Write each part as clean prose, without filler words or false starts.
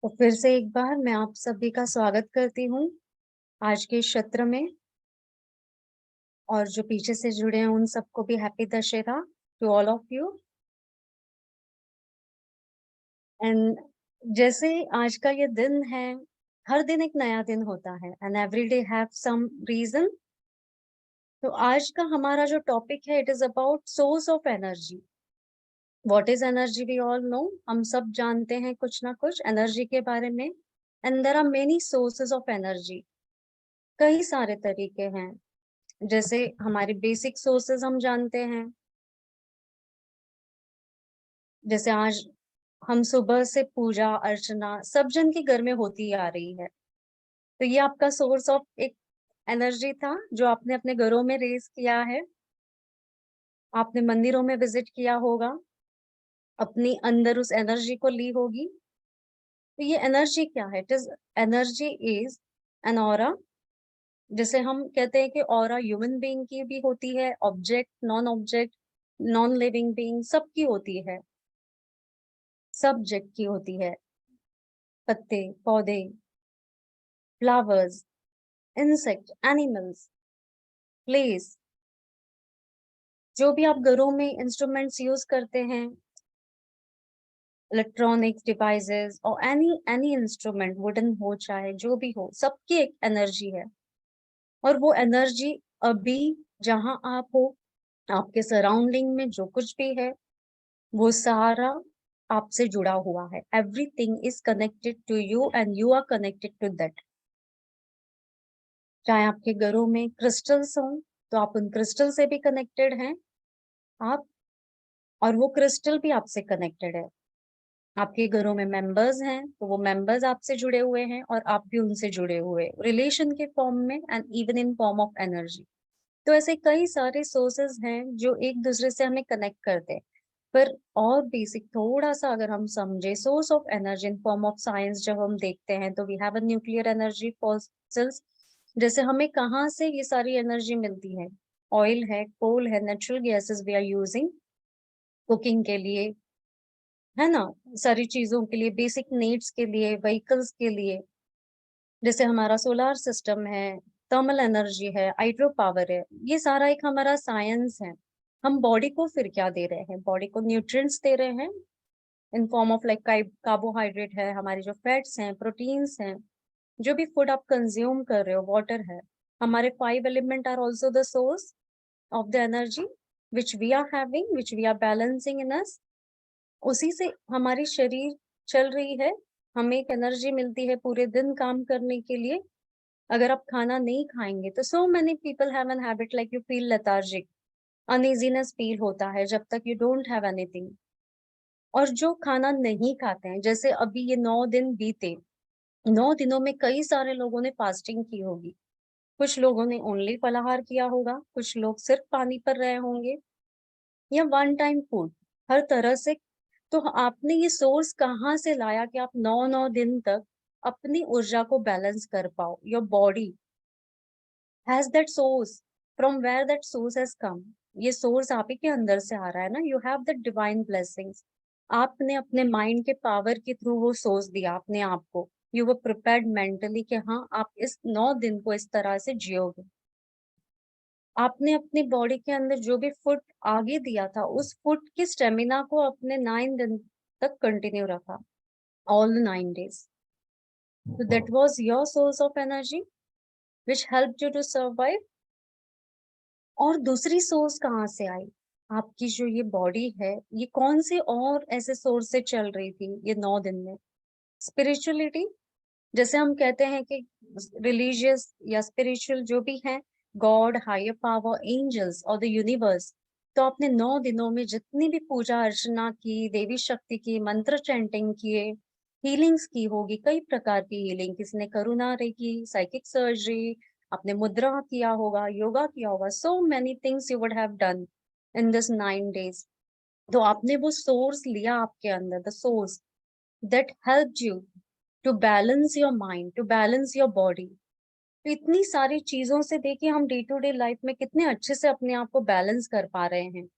तो फिर से एक बार मैं आप सभी का स्वागत करती हूँ आज के इस सत्र में। और जो पीछे से जुड़े हैं उन सबको भी happy Dussehra to all of you. And जैसे आज का ये दिन है, हर दिन एक नया दिन होता है and every day have some reason. तो आज का हमारा जो टॉपिक है, it is about source of energy. What is energy? We all know, हम सब जानते हैं कुछ ना कुछ एनर्जी के बारे में। And there are many sources of energy. कई सारे तरीके हैं। जैसे हमारे बेसिक सोर्सेज हम जानते हैं, जैसे आज हम सुबह से पूजा अर्चना सब जन के घर में होती आ रही है। तो ये आपका सोर्स ऑफ एक एनर्जी था जो आपने अपने घरों में रेज किया है। आपने मंदिरों में विजिट किया होगा, अपनी अंदर उस एनर्जी को ली होगी। तो ये एनर्जी क्या है? It is energy is an aura. जैसे हम कहते हैं कि ऑरा ह्यूमन बीइंग की भी होती है, ऑब्जेक्ट, नॉन लिविंग बीइंग सबकी होती है, सब्जेक्ट की होती है। पत्ते, पौधे, फ्लावर्स, इंसेक्ट, एनिमल्स, प्लेस, जो भी आप घरों में इंस्ट्रूमेंट्स यूज करते हैं, इलेक्ट्रॉनिक्स डिवाइसेस और एनी इंस्ट्रूमेंट, वुडन हो चाहे जो भी हो, सबकी एक एनर्जी है। और वो एनर्जी अभी जहां आप हो, आपके सराउंडिंग में जो कुछ भी है, वो सारा आपसे जुड़ा हुआ है। Everything is connected to you and you are connected to that. चाहे आपके घरों में क्रिस्टल्स हों, तो आप उन क्रिस्टल से भी कनेक्टेड हैं आप, और वो क्रिस्टल भी आपसे कनेक्टेड है। आपके घरों में मेंबर्स हैं, तो वो मेंबर्स आपसे जुड़े हुए हैं और आप भी उनसे जुड़े हुए, रिलेशन के फॉर्म में and even in form of energy. तो ऐसे कई सारे सोर्सेज हैं जो एक दूसरे से हमें कनेक्ट करते हैं। पर और बेसिक थोड़ा सा अगर हम समझे, source of energy in form of science जब हम देखते हैं, तो we have a nuclear energy fossils. जैसे हमें कहाँ से ये सारी एनर्जी मिलती है? ऑयल है, कोल है, natural gases we are using cooking के लिए, है ना, सारी चीजों के लिए, बेसिक नीड्स के लिए, व्हीकल्स के लिए। जैसे हमारा सोलर सिस्टम है, थर्मल एनर्जी है, हाइड्रो पावर है, ये सारा एक हमारा साइंस है। हम बॉडी को फिर क्या दे रहे हैं? बॉडी को न्यूट्रिएंट्स दे रहे हैं इन फॉर्म ऑफ लाइक कार्बोहाइड्रेट है, हमारे जो फैट्स हैं, प्रोटीन्स हैं, जो भी फूड आप कंज्यूम कर रहे हो, वाटर है। हमारे 5 element are also the source of the energy which we are having, which we are balancing in us. उसी से हमारी शरीर चल रही है, हमें एक एनर्जी मिलती है पूरे दिन काम करने के लिए। अगर आप खाना नहीं खाएंगे तो so many people have an habit like you feel lethargic, uneasiness feel होता है जब तक यू डोंट हैव एनीथिंग। और जो खाना नहीं खाते हैं, जैसे अभी ये 9 दिन बीते, 9 दिनों में कई सारे लोगों ने फास्टिंग की होगी, कुछ लोगों ने ओनली फलाहार किया होगा, कुछ लोग सिर्फ पानी पर रहे होंगे, या वन टाइम फूड, हर तरह से। तो आपने ये सोर्स कहाँ से लाया कि आप 9 9 दिन तक अपनी ऊर्जा को बैलेंस कर पाओ? Your body has that source, from where that source has come. ये सोर्स आप ही के अंदर से आ रहा है ना, you have that divine blessings. आपने अपने माइंड के पावर के थ्रू वो सोर्स दिया अपने आप को। यू वर प्रिपेयर्ड मेंटली कि हाँ, आप इस 9 दिन को इस तरह से जियोगे। आपने अपनी बॉडी के अंदर जो भी फुड आगे दिया था, उस फुड के स्टेमिना को अपने 9 दिन तक कंटिन्यू रखा, all the 9 days. So that was your source of energy which helped you to survive. और दूसरी सोर्स कहाँ से आई? आपकी जो ये बॉडी है, ये कौन से और ऐसे सोर्स से चल रही थी ये 9 दिन में? स्पिरिचुअलिटी, जैसे हम कहते हैं कि रिलीजियस या स्पिरिचुअल जो भी है, गॉड, हायर पावर, एंजल्स और द यूनिवर्स। तो आपने 9 दिनों में जितनी भी पूजा अर्चना की, देवी शक्ति की, मंत्र चैंटिंग किए, हीलिंग्स की होगी, कई प्रकार की हीलिंग, किसी ने करुणा रेकी, साइकिक सर्जरी, आपने मुद्रा किया होगा, योगा किया होगा, so many things you would have done in this 9 days. तो आपने वो सोर्स लिया आपके अंदर, the source that help you to balance your mind, to balance your body. तो इतनी सारी चीजों से देखिए हम डे टू डे लाइफ में कितने अच्छे से अपने आप को बैलेंस कर पा रहे हैं।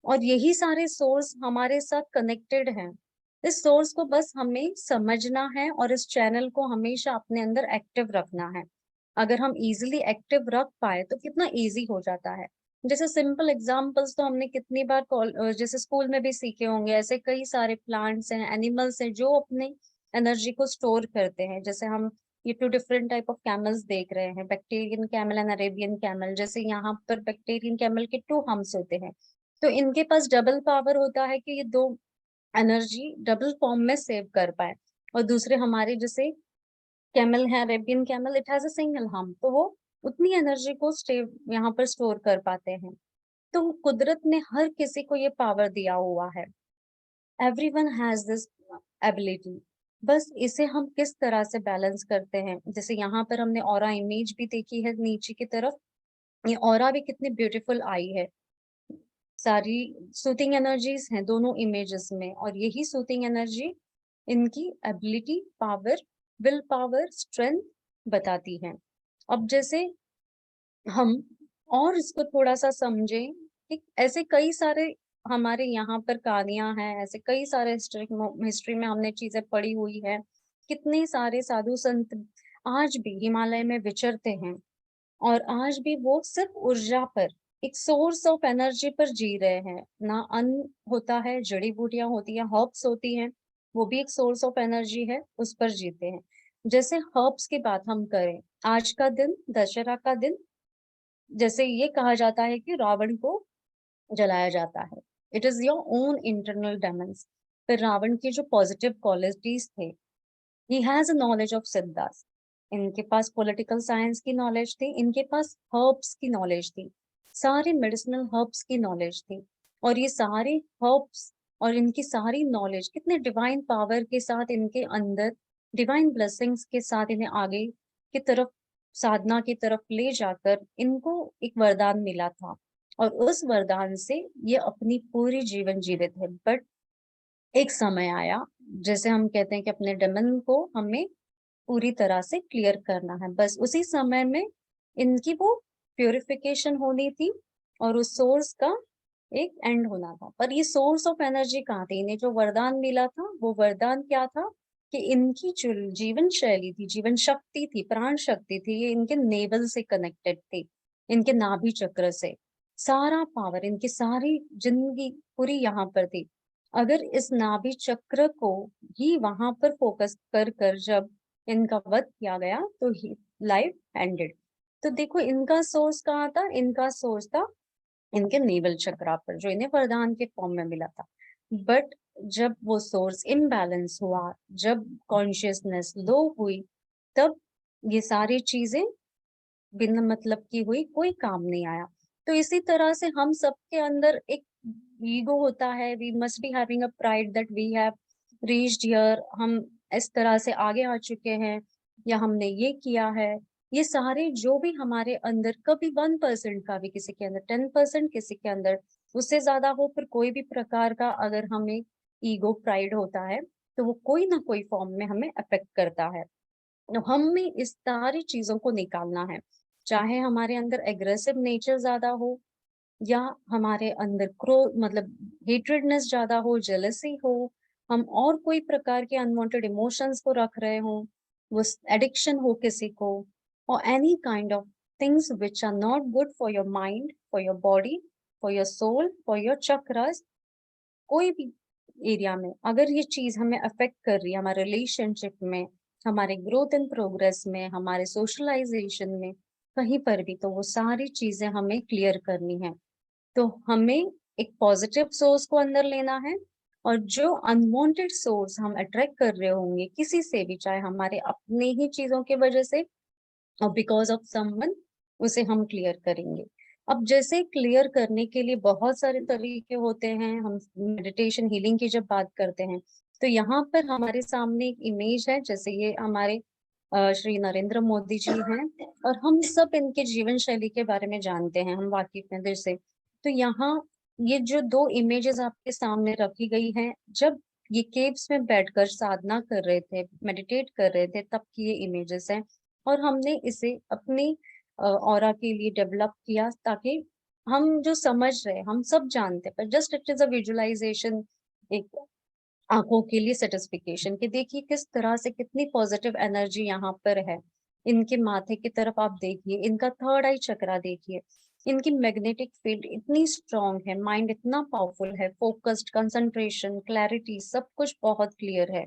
और यही सारे सोर्स हमारे साथ कनेक्टेड हैं। इस सोर्स को बस हमें समझना है और इस चैनल को हमेशा अपने अंदर एक्टिव रखना है। अगर हम इजीली एक्टिव रख पाए तो कितना इजी हो जाता है। जैसे सिंपल एग्जांपल्स तो हमने कितनी बार जैसे स्कूल में भी सीखे होंगे, ऐसे कई सारे प्लांट्स हैं, एनिमल्स हैं जो अपने एनर्जी को स्टोर करते हैं। जैसे हम ये 2 डिफरेंट टाइप ऑफ कैमल्स देख रहे हैं, Bactrian camel and Arabian camel. जैसे यहाँ पर बैक्टीरियन कैमल के 2 हम्प्स होते हैं, तो इनके पास डबल पावर होता है कि ये 2 एनर्जी डबल फॉर्म में सेव कर पाए। और दूसरे हमारे जैसे कैमल है, Arabian camel, it has a single hump, तो वो उतनी एनर्जी को स्टेव यहाँ पर स्टोर कर पाते हैं। तो कुदरत ने हर किसी को ये पावर दिया हुआ है। Everyone has this ability. बस इसे हम किस तरह से बैलेंस करते हैं। जैसे यहाँ पर हमने ऑरा इमेज भी देखी है नीचे की तरफ, ये ऑरा भी कितनी ब्यूटीफुल आई है। सारी सूथिंग एनर्जीज हैं दोनों इमेजेस में, और यही सूथिंग एनर्जी इनकी ability, power, will power, strength बताती है। अब जैसे हम और इसको थोड़ा सा समझें कि ऐसे कई सारे हमारे यहाँ पर कहानियां हैं, ऐसे कई सारे हिस्ट्री में हमने चीजें पढ़ी हुई है। कितने सारे साधु संत आज भी हिमालय में विचरते हैं, और आज भी वो सिर्फ ऊर्जा पर, एक सोर्स ऑफ एनर्जी पर जी रहे हैं। ना अन्न होता है, जड़ी बूटियां होती हैं, हर्ब्स होती हैं, वो भी एक सोर्स ऑफ एनर्जी है, उस पर जीते हैं। जैसे हर्ब्स की बात हम करें, आज का दिन, दशहरा का दिन, जैसे ये कहा जाता है कि रावण को जलाया जाता है। It is your own internal Demons. फिर रावण की जो पॉजिटिव क्वालिटीज थे, he has a knowledge of siddhas. इनके पास पॉलिटिकल साइंस की नॉलेज थी, इनके पास हर्ब्स की नॉलेज थी, सारे मेडिसिनल हर्ब्स की नॉलेज थी। और ये सारे हर्ब्स और इनकी सारी नॉलेज कितने डिवाइन पावर के साथ इनके अंदर, डिवाइन ब्लेसिंग्स के साथ इन्हें आगे की तरफ, साधना की तरफ ले जाकर इनको एक वरदान मिला था। और उस वरदान से ये अपनी पूरी जीवन जीवित है। बट एक समय आया, जैसे हम कहते हैं कि अपने डेमन को हमें पूरी तरह से क्लियर करना है, बस उसी समय में इनकी वो प्योरिफिकेशन होनी थी और उस सोर्स का एक एंड होना था। पर ये सोर्स ऑफ एनर्जी कहाँ थी? इन्हें जो वरदान मिला था, वो वरदान क्या था कि इनकी जो जीवन शैली थी, जीवन शक्ति थी, प्राण शक्ति थी, ये इनके नेवल से कनेक्टेड थी, इनके नाभि चक्र से। सारा पावर, इनकी सारी जिंदगी पूरी यहाँ पर थी। अगर इस नाभि चक्र को ही वहां पर फोकस कर कर जब इनका वध किया गया तो ही लाइफ एंडेड। तो देखो इनका सोर्स कहाँ था? इनका सोर्स था इनके नेवल चक्रा पर, जो इन्हें वरदान के फॉर्म में मिला था। बट जब वो सोर्स इम्बैलेंस हुआ, जब कॉन्शियसनेस लो हुई, तब ये सारी चीजें बिना मतलब की हुई, कोई काम नहीं आया। तो इसी तरह से हम सबके अंदर एक ईगो होता है। We must be having a pride that we have reached here, हम इस तरह से आगे आ चुके हैं, या हमने ये किया है। ये सारे जो भी हमारे अंदर, कभी 1% का भी किसी के अंदर, 10% किसी के अंदर, उससे ज्यादा हो, फिर कोई भी प्रकार का अगर हमें ईगो प्राइड होता है, तो वो कोई ना कोई फॉर्म में हमें अफेक्ट करता है। तो हमें इस सारी चीजों को निकालना है। चाहे हमारे अंदर एग्रेसिव नेचर ज्यादा हो, या हमारे अंदर क्रोध मतलब हेट्रेडनेस ज्यादा हो, जेलसी हो, हम और कोई प्रकार के अनवांटेड इमोशंस को रख रहे हो, वो एडिक्शन हो किसी को, और any kind of things which are not good for your mind, for your body, for your soul, for your chakras, कोई भी एरिया में अगर ये चीज हमें अफेक्ट कर रही है, हमारे रिलेशनशिप में, हमारे ग्रोथ एंड प्रोग्रेस में, हमारे सोशलाइजेशन में, कहीं पर भी, तो वो सारी चीजें हमें क्लियर करनी है। तो हमें एक पॉजिटिव सोर्स को अंदर लेना है, और जो अनवांटेड सोर्स हम अट्रैक्ट कर रहे होंगे किसी से भी, चाहे हमारे अपने ही चीजों की वजह से और बिकॉज ऑफ समवन, उसे हम क्लियर करेंगे। अब जैसे क्लियर करने के लिए बहुत सारे तरीके होते हैं। हम मेडिटेशन हीलिंग की जब बात करते हैं, तो यहाँ पर हमारे सामने एक इमेज है, जैसे ये हमारे श्री नरेंद्र मोदी जी हैं, और हम सब इनके जीवन शैली के बारे में जानते हैं, हम वाकिफ हैं दिल से। तो यहाँ ये जो 2 इमेजेस आपके सामने रखी गई हैं, जब ये केव्स में बैठकर साधना कर रहे थे, मेडिटेट कर रहे थे, तब की ये इमेजेस हैं। और हमने इसे अपनी ऑरा के लिए डेवलप किया, ताकि हम जो समझ रहे हैं, हम सब जानते हैं, पर just it is a visualisation, एक आंखों के लिए सेटिस्फिकेशन कि देखिए किस तरह से कितनी पॉजिटिव एनर्जी यहाँ पर है। इनके माथे की तरफ आप देखिए, इनका थर्ड आई चक्रा देखिए, इनकी मैग्नेटिक फील्ड इतनी स्ट्रांग है, माइंड इतना पावरफुल है, फोकस्ड, कंसंट्रेशन, क्लैरिटी, सब कुछ बहुत क्लियर है।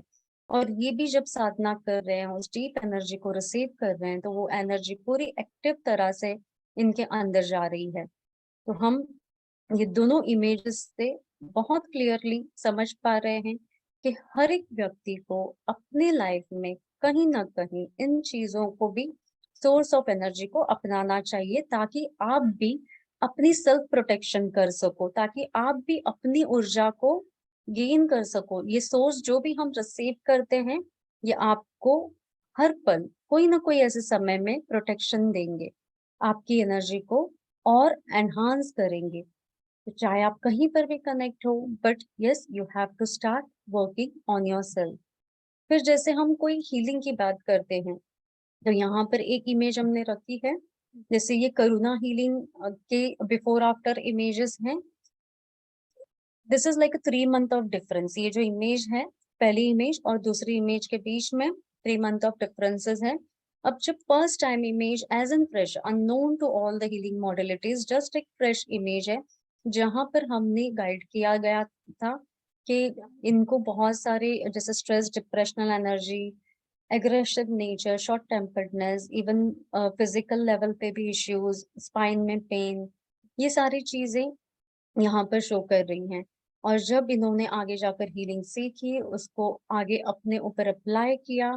और ये भी जब साधना कर रहे हैं, उस डीप एनर्जी को रिसीव कर रहे हैं, तो वो एनर्जी पूरी एक्टिव तरह से इनके अंदर जा रही है। तो हम ये दोनों इमेजेस से बहुत क्लियरली समझ पा रहे हैं कि हर एक व्यक्ति को अपने लाइफ में कहीं ना कहीं इन चीजों को भी सोर्स ऑफ एनर्जी को अपनाना चाहिए, ताकि आप भी अपनी सेल्फ प्रोटेक्शन कर सको, ताकि आप भी अपनी ऊर्जा को गेन कर सको। ये सोर्स जो भी हम रिसीव करते हैं, ये आपको हर पल कोई ना कोई ऐसे समय में प्रोटेक्शन देंगे, आपकी एनर्जी को और एनहांस करेंगे। तो चाहे आप कहीं पर भी कनेक्ट हो, but yes, you have to start working on yourself. फिर जैसे हम कोई हीलिंग की बात करते हैं, तो यहाँ पर एक इमेज हमने रखी है, जैसे ये करुणा हीलिंग के बिफोर आफ्टर इमेजेस हैं। This is like 3 month of difference. ये जो इमेज है, पहली इमेज और दूसरी इमेज के बीच में 3 मंथ ऑफ डिफरेंसेस है। अब जब first time image as an fresh, unknown to all the healing modalities, just एक फ्रेश इमेज है, जहां पर हमने गाइड किया गया था कि इनको बहुत सारे जैसे stress, depressional energy, aggressive nature, short temperedness, even physical level पे भी इश्यूज, स्पाइन में पेन, ये सारी चीजें यहाँ पर शो कर रही हैं। और जब इन्होंने आगे जाकर हीलिंग सीखी, उसको आगे अपने ऊपर अप्लाई किया,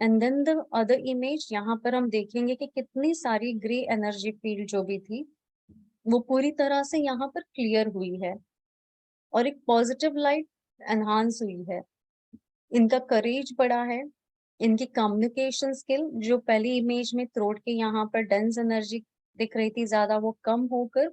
and then the other image, यहाँ पर हम देखेंगे कि कितनी सारी ग्रे एनर्जी फील्ड जो भी थी, वो पूरी तरह से यहाँ पर क्लियर हुई है और एक पॉजिटिव लाइट एनहांस हुई है। इनका करेज बढ़ा है, इनकी कम्युनिकेशन स्किल, जो पहली इमेज में थ्रोट के यहाँ पर डेंस एनर्जी दिख रही थी ज्यादा, वो कम होकर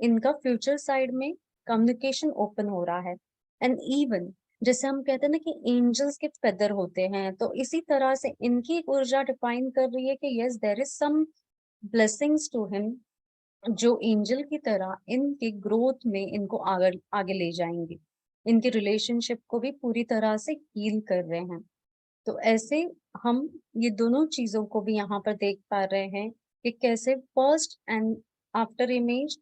इनका फ्यूचर साइड में कम्युनिकेशन ओपन हो रहा है। एंड इवन जैसे हम कहते हैं ना कि एंजल्स के फेदर होते हैं, तो इसी तरह से इनकी एक ऊर्जा डिफाइन कर रही है कि yes, there is some blessings to him, जो एंजल की तरह इनके ग्रोथ में इनको आगे आगे ले जाएंगे, इनके रिलेशनशिप को भी पूरी तरह से हील कर रहे हैं। तो ऐसे हम ये दोनों चीजों को भी यहाँ पर देख पा रहे हैं कि कैसे फर्स्ट एंड आफ्टर इमेज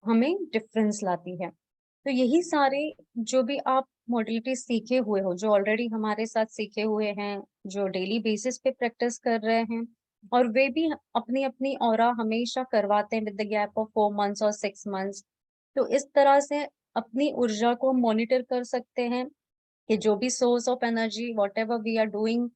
हमें डिफरेंस लाती है। तो यही सारे जो भी आप मॉडलिटी सीखे हुए हो, जो ऑलरेडी हमारे साथ सीखे हुए हैं, जो डेली बेसिस पे प्रैक्टिस कर रहे हैं, और वे भी अपनी अपनी ऑरा हमेशा करवाते हैं with the gap of 4 months और 6 मंथ्स। तो इस तरह से अपनी ऊर्जा को मॉनिटर कर सकते हैं कि जो भी source of energy, whatever we are doing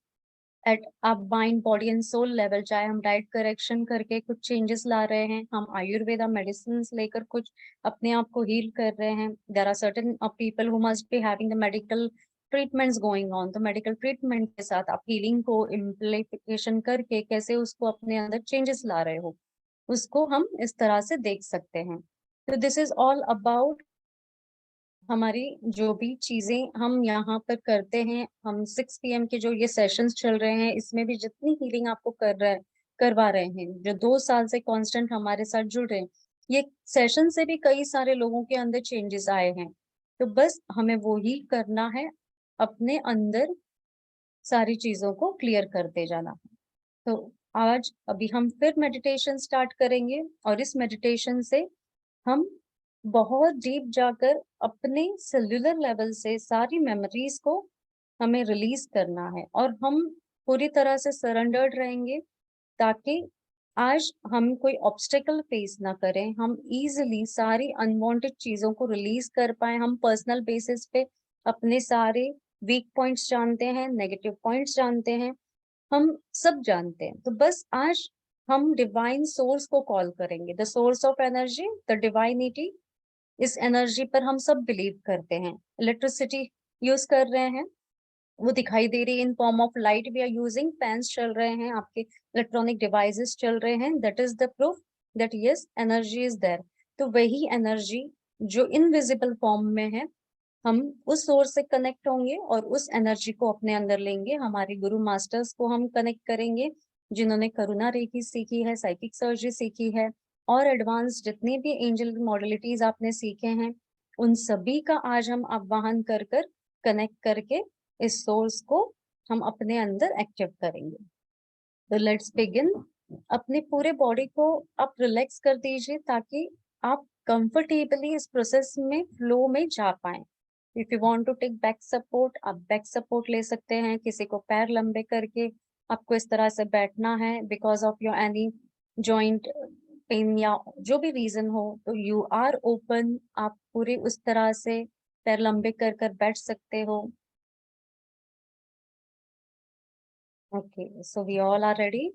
at up mind, body and soul level, चाहे हम डाइट करेक्शन करके कुछ चेंजेस ला रहे हैं, हम आयुर्वेदा मेडिसिन लेकर कुछ अपने आप को हील कर रहे हैं। There are certain people who must be having the medical treatments going on, तो मेडिकल ट्रीटमेंट के साथ आप हीलिंग को इम्प्लीफिकेशन करके कैसे उसको अपने अंदर चेंजेस ला रहे हो, उसको हम इस तरह से देख सकते हैं। तो दिस इज ऑल अबाउट हमारी जो भी चीजें हम यहाँ पर करते हैं। हम 6 PM के जो ये सेशंस चल रहे हैं, इसमें भी जितनी हीलिंग आपको करवा रहे हैं, जो 2 साल से कांस्टेंट हमारे साथ जुड़ रहे हैं, ये सेशन से भी कई सारे लोगों के अंदर चेंजेस आए हैं। तो बस हमें वो ही करना है, अपने अंदर सारी चीजों को क्लियर करते जाना है। तो आज अभी हम फिर मेडिटेशन स्टार्ट करेंगे, और इस मेडिटेशन से हम बहुत डीप जाकर अपने सेल्यूलर लेवल से सारी मेमोरीज को हमें रिलीज करना है, और हम पूरी तरह से सरेंडर्ड रहेंगे, ताकि आज हम कोई ऑब्स्टेकल फेस ना करें, हम इजीली सारी अनवांटेड चीजों को रिलीज कर पाए। हम पर्सनल बेसिस पे अपने सारे वीक पॉइंट्स जानते हैं, नेगेटिव पॉइंट्स जानते हैं, हम सब जानते हैं। तो बस आज हम डिवाइन सोर्स को कॉल करेंगे, the source of energy, the divinity. इस एनर्जी पर हम सब बिलीव करते हैं। इलेक्ट्रिसिटी यूज कर रहे हैं, वो दिखाई दे रही है in form of light we are using, fans चल रहे हैं, आपके इलेक्ट्रॉनिक डिवाइसेस चल रहे हैं, that is the proof that yes, energy is there. तो वही एनर्जी जो इनविजिबल फॉर्म में है, हम उस सोर्स से कनेक्ट होंगे और उस एनर्जी को अपने अंदर लेंगे। हमारे गुरु मास्टर्स को हम कनेक्ट करेंगे, जिन्होंने करुणा रेखी सीखी है, साइकिक सर्जरी सीखी है, और एडवांस जितनी भी एंजल मॉडलिटीज आपने सीखे हैं, उन सभी का आज हम आह्वान कर कर कनेक्ट करके इस सोर्स को हम अपने अंदर एक्टिव करेंगे। तो लेट्स बिगिन। अपने पूरे बॉडी को आप रिलैक्स कर दीजिए ताकि आप कंफर्टेबली इस प्रोसेस में फ्लो में जा पाए। If you want to take back support, आप बैक सपोर्ट ले सकते हैं। किसी को पैर लंबे करके आपको इस तरह से बैठना है because of your any joint pain या जो भी रीजन हो, तो यू आर ओपन, आप पूरे उस तरह से पैर लंबे कर कर बैठ सकते हो। Okay, so we all are ready,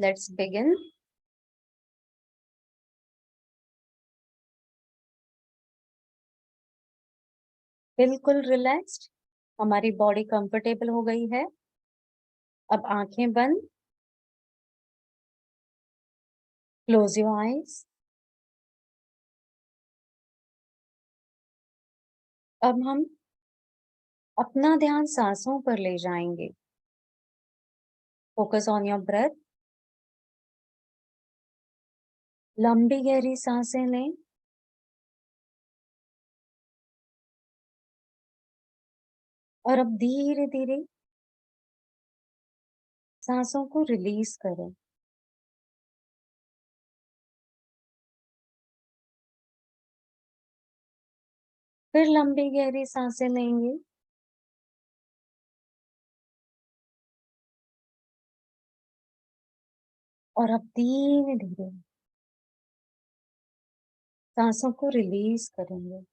let's begin. बिल्कुल रिलैक्स्ड, हमारी बॉडी कंफर्टेबल हो गई है। अब आंखें बंद, क्लोज योर आईज। अब हम अपना ध्यान सांसों पर ले जाएंगे। Focus on your breath. लंबी गहरी सांसें लें और अब धीरे धीरे सांसों को रिलीज करें। फिर लंबी गहरी सांसें लेंगे और अब धीरे धीरे सांसों को रिलीज करेंगे।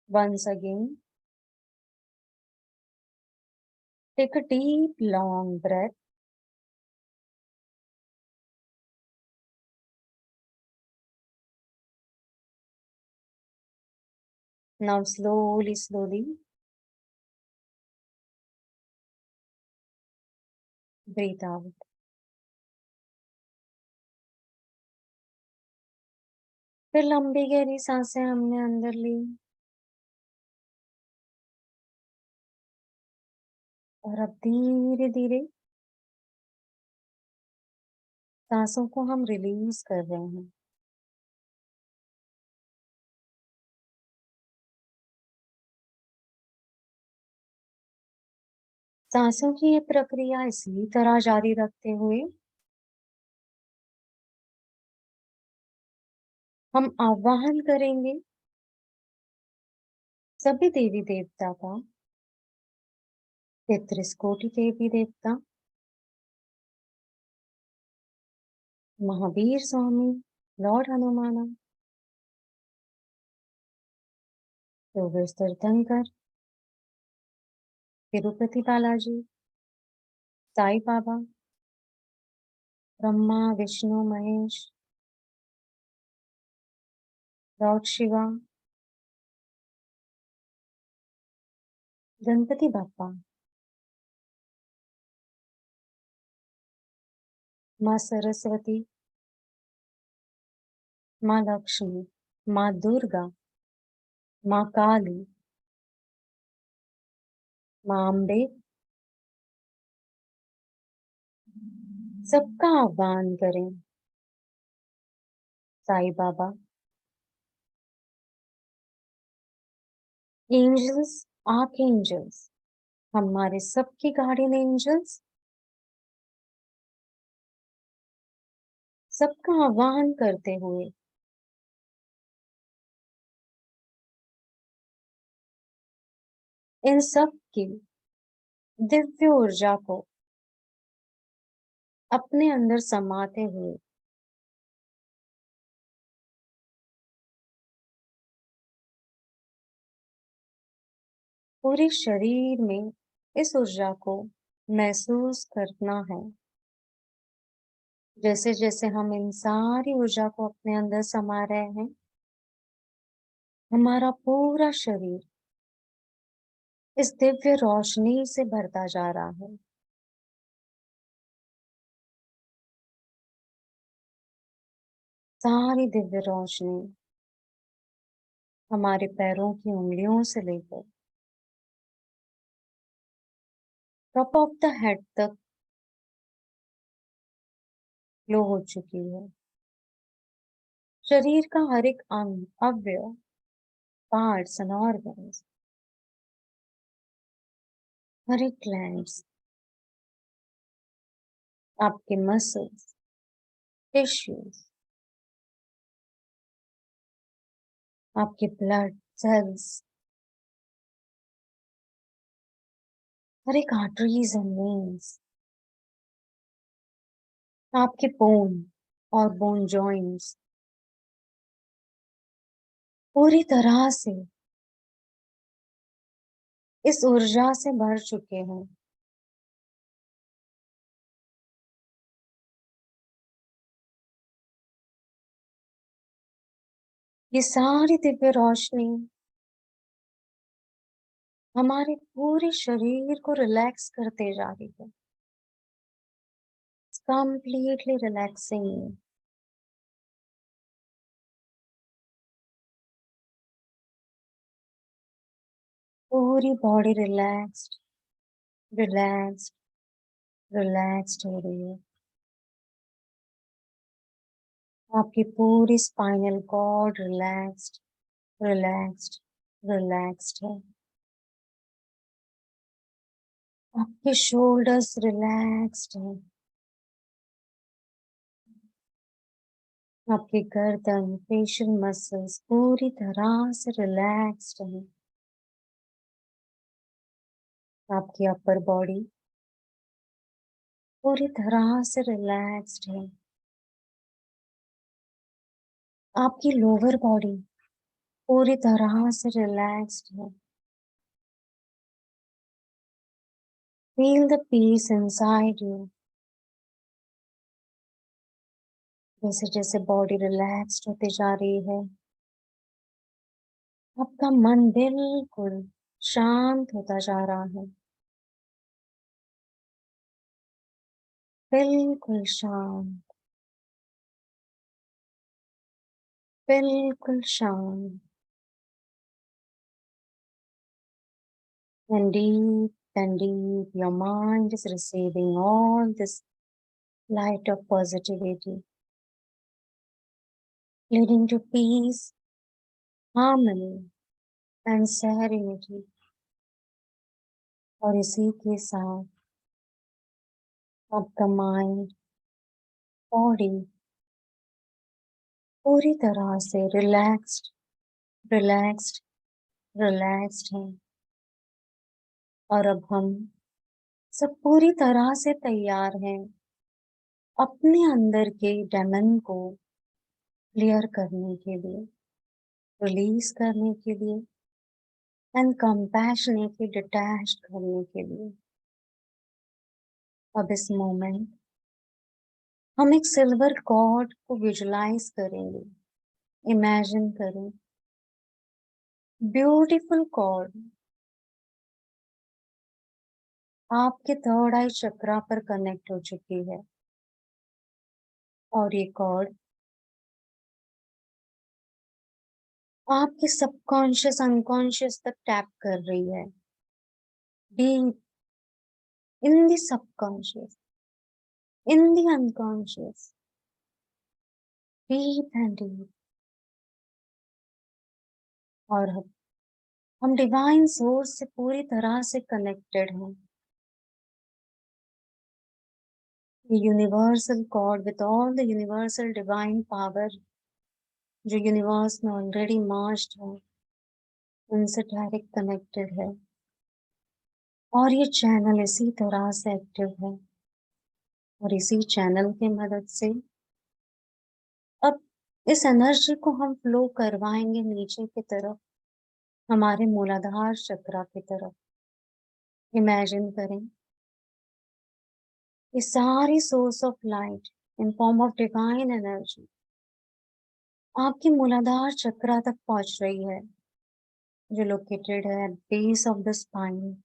Once again, take a deep, long breath. Now slowly, slowly breathe out. फिर लंबी गहरी सांसें हमने अंदर ली और अब धीरे धीरे सांसों को हम रिलीज कर रहे हैं। सांसों की ये प्रक्रिया इसी तरह जारी रखते हुए हम आह्वान करेंगे सभी देवी देवता का, तेत्रिस कोटि देवी देवता, महावीर स्वामी, लॉर्ड हनुमाना, योगेश तीर्थंकर, तिरुपति बालाजी, साई बाबा, ब्रह्मा विष्णु महेश, लॉर्ड शिवा, गणपति बाप्पा, माँ सरस्वती, माँ लक्ष्मी, माँ दुर्गा, माँ काली, माँ अम्बे, सबका आह्वान करें। Sai Baba, angels, arc angels, हमारे सबके गार्डियन एंजल्स, सबका आह्वान करते हुए इन सब की दिव्य ऊर्जा को अपने अंदर समाते हुए पूरे शरीर में इस ऊर्जा को महसूस करना है। जैसे जैसे हम इन सारी ऊर्जा को अपने अंदर समा रहे हैं, हमारा पूरा शरीर इस दिव्य रोशनी से भरता जा रहा है। सारी दिव्य रोशनी हमारे पैरों की उंगलियों से लेकर टॉप ऑफ द हेड तक फ्लो हो चुकी है। शरीर का हर एक अंग, अवयव, पार्ट्स एंड ऑर्गन्स, हर एक ग्लैंड्स, आपके मसल्स, टिश्यूज, आपके ब्लड सेल्स, हर एक आर्टरीज एंड वेन्स, आपके बोन और बोन जॉइंट्स पूरी तरह से इस ऊर्जा से भर चुके हैं। ये सारी दिव्य रोशनी हमारे पूरे शरीर को रिलैक्स करते जा रही है, कंप्लीटली रिलैक्सिंग। पूरी बॉडी रिलैक्स्ड, रिलैक्स्ड, रिलैक्स्ड हो रही है। आपकी पूरी spinal cord relaxed, relaxed, relaxed है। आपके शोल्डर्स रिलैक्स्ड है। आपकी गर्दन, फेशियल मसल्स पूरी तरह से रिलैक्स्ड है। आपकी अपर बॉडी पूरी तरह से रिलैक्स्ड है। आपकी लोअर बॉडी पूरी तरह से रिलैक्स्ड है। Feel the peace inside you. जैसे जैसे बॉडी रिलैक्स्ड होती जा रही है, आपका मन बिल्कुल शांत होता जा रहा है, बिल्कुल शांत, बिल्कुल शांत। And deep, your mind is receiving all this light of positivity, leading to peace, harmony, and serenity. और इसी के साथ आपका माइंड, बॉडी पूरी तरह से रिलैक्स्ड, रिलैक्स्ड, रिलैक्स्ड है। और अब हम सब पूरी तरह से तैयार हैं अपने अंदर के डेमन को क्लियर करने के लिए, रिलीज करने के लिए एंड कंपैशनेटली डिटैच करने के लिए। अब इस मोमेंट हम एक सिल्वर कॉर्ड को विजुलाइज करेंगे, इमेजिन करें, ब्यूटीफुल कॉर्ड आपके थर्ड आई चक्रा पर कनेक्ट हो चुकी है। और ये कॉर्ड आपके सबकॉन्शियस अनकॉन्शियस तक टैप कर रही है, deep in the subconscious, in the unconscious, deep and deep. और हम डिवाइन सोर्स से पूरी तरह से कनेक्टेड हैं। Universal cord with all the universal divine power जो यूनिवर्स में ऑलरेडी मर्ज्ड है, उनसे डायरेक्ट कनेक्टेड है। और ये चैनल इसी तरह से एक्टिव है और इसी चैनल की मदद से अब इस एनर्जी को हम फ्लो करवाएंगे नीचे की तरफ, हमारे मूलाधार चक्रा की तरफ। इमेजिन करें ये सारी source of light in form of divine energy आपके मूलाधार चक्रा तक पहुंच रही है, जो लोकेटेड है at base of the spine.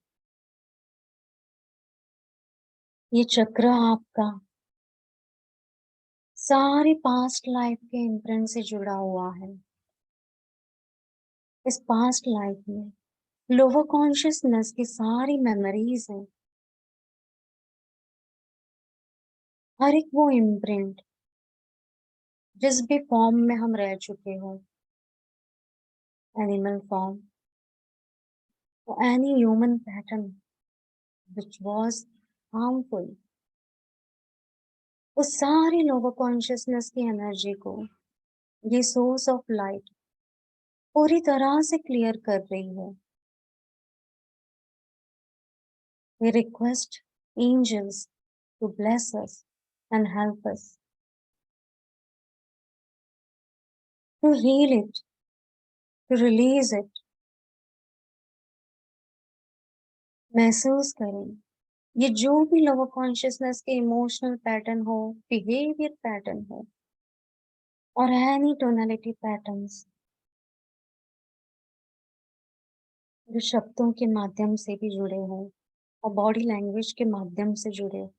ये चक्र आपका सारी पास्ट लाइफ के इम्प्रिंट से जुड़ा हुआ है। इस पास्ट लाइफ में लोअर कॉन्शियसनेस की सारी मेमोरीज हैं, हर एक वो इम्प्रिंट जिस भी फॉर्म में हम रह चुके हो, animal form, any human pattern which was harmful, उस सारी लोअर कॉन्शियसनेस की एनर्जी को ये सोर्स ऑफ लाइट पूरी तरह से क्लियर कर रही है। We request angels to bless us and help us to heal it, to release it। महसूस करें ये जो भी लोअर कॉन्शियसनेस के इमोशनल पैटर्न हो, बिहेवियर पैटर्न हो और एनी टोनलिटी पैटर्न्स जो शब्दों के माध्यम से भी जुड़े हों और बॉडी लैंग्वेज के माध्यम से जुड़े हो,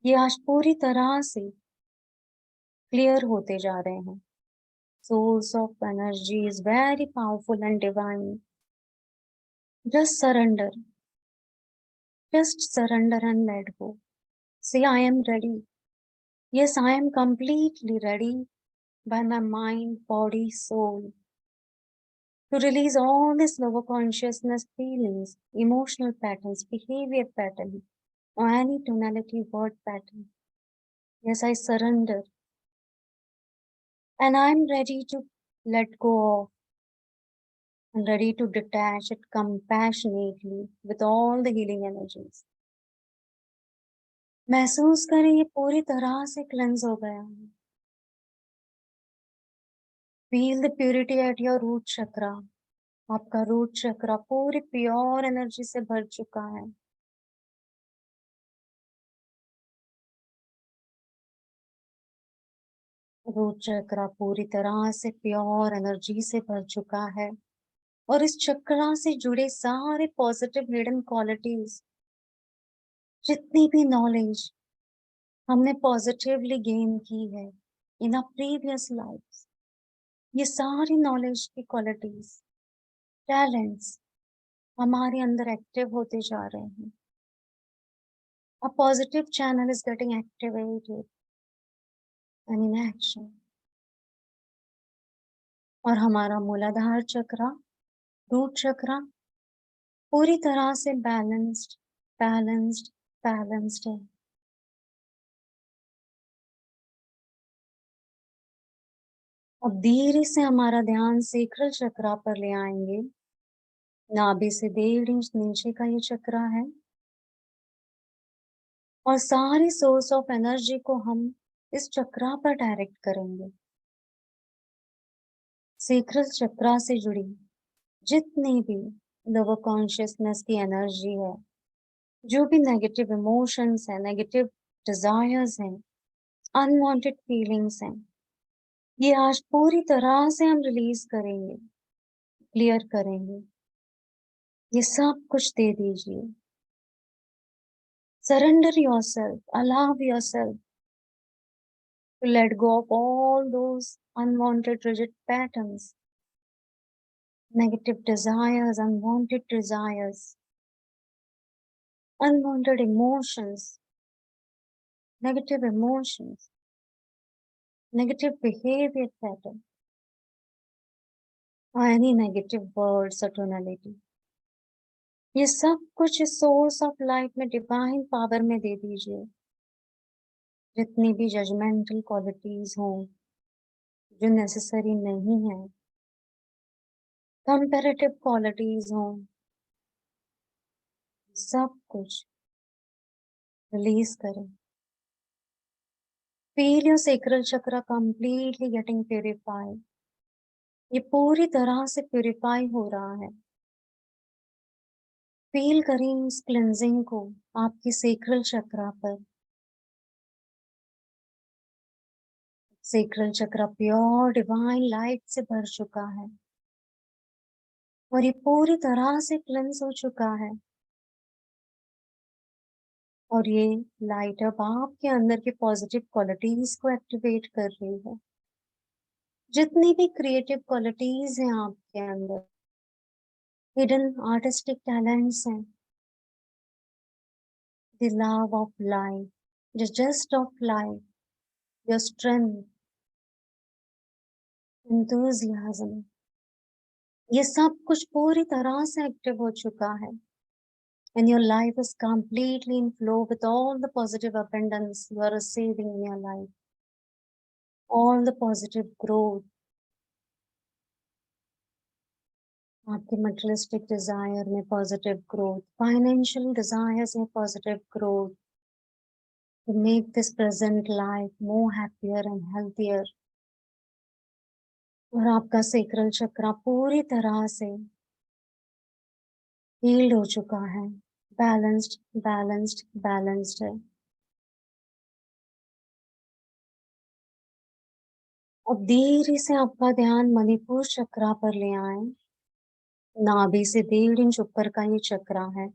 ये आज पूरी तरह से क्लियर होते जा रहे हैं। Source of energy is very powerful and divine. Just surrender, just surrender and let go. Say, I am ready. Yes, I am completely ready by my mind, body, soul to release all this lower consciousness feelings, emotional patterns, behavior pattern, or any tonality word pattern. Yes, I surrender. And I'm ready to let go of and ready to detach it compassionately with all the healing energies. महसूस करें ये पूरी तरह से cleanse हो गया है। Feel the purity at your root chakra. आपका रूट चक्रा पूरी प्योर एनर्जी से भर चुका है। रूट चक्रा पूरी तरह से प्योर एनर्जी से भर चुका है और इस चक्रा से जुड़े सारे पॉजिटिव हिडन क्वालिटीज, जितनी भी नॉलेज हमने पॉजिटिवली गेन की है इन अ प्रीवियस लाइफ, ये सारी नॉलेज की क्वालिटीज, टैलेंट्स हमारे अंदर एक्टिव होते जा रहे हैं। A positive channel is getting activated and in action। और हमारा मूलाधार चक्रा, रूट चक्रा पूरी तरह से बैलेंस्ड बैलेंस्ड बैलेंस्ड है। अब धीरे से हमारा ध्यान सेक्रल चक्रा पर ले आएंगे। नाभि से 1.5 इंच नीचे का ये चक्रा है और सारी सोर्स ऑफ एनर्जी को हम इस चक्रा पर डायरेक्ट करेंगे। सेक्रल चक्रा से जुड़ी जितनी भी लोअर कॉन्शियसनेस की एनर्जी है, जो भी नेगेटिव इमोशंस हैं, नेगेटिव डिजायर्स हैं, अनवांटेड फीलिंग्स हैं, ये आज पूरी तरह से हम रिलीज करेंगे, क्लियर करेंगे। ये सब कुछ दे दीजिए। Surrender yourself, allow yourself to let go of all those unwanted rigid patterns, negative desires, unwanted emotions, negative emotions, negative behavior pattern, or any negative words or tonality। ये सब कुछ इस सोर्स ऑफ लाइट में, divine power में दे दीजिए। जितनी भी judgemental qualities हों जो नेसेसरी नहीं है, कंपैरेटिव क्वालिटीज हों, सब कुछ रिलीज करें। Feel your sacral chakra completely getting purified. ये पूरी तरह से प्यूरिफाई हो रहा है। फील करें इस क्लेंजिंग को आपकी सेक्रल चक्रा पर। सेक्रल चक्रा प्योर डिवाइन लाइट से भर चुका है और ये पूरी तरह से क्लेंस हो चुका है। और ये लाइट अब आपके अंदर के पॉजिटिव क्वालिटीज को एक्टिवेट कर रही है। जितनी भी क्रिएटिव क्वालिटीज हैं आपके अंदर, हिडन आर्टिस्टिक टैलेंट्स हैं, the love of life, the just of life, your strength, enthusiasm, ये सब कुछ पूरी तरह से एक्टिव हो चुका है. And your life is completely in flow with all the positive abundance you are receiving in your life. All the positive growth. आपके materialistic desire में positive growth, financial desires में positive growth, to make this present life more happier and healthier. और आपका sacral chakra पूरी तरह से healed हो चुका है, balanced, balanced, balanced है. अब धीरे से आपका ध्यान मणिपुर चक्रा पर ले आए. नाभि से 1.5 इंच ऊपर का ये चक्रा है.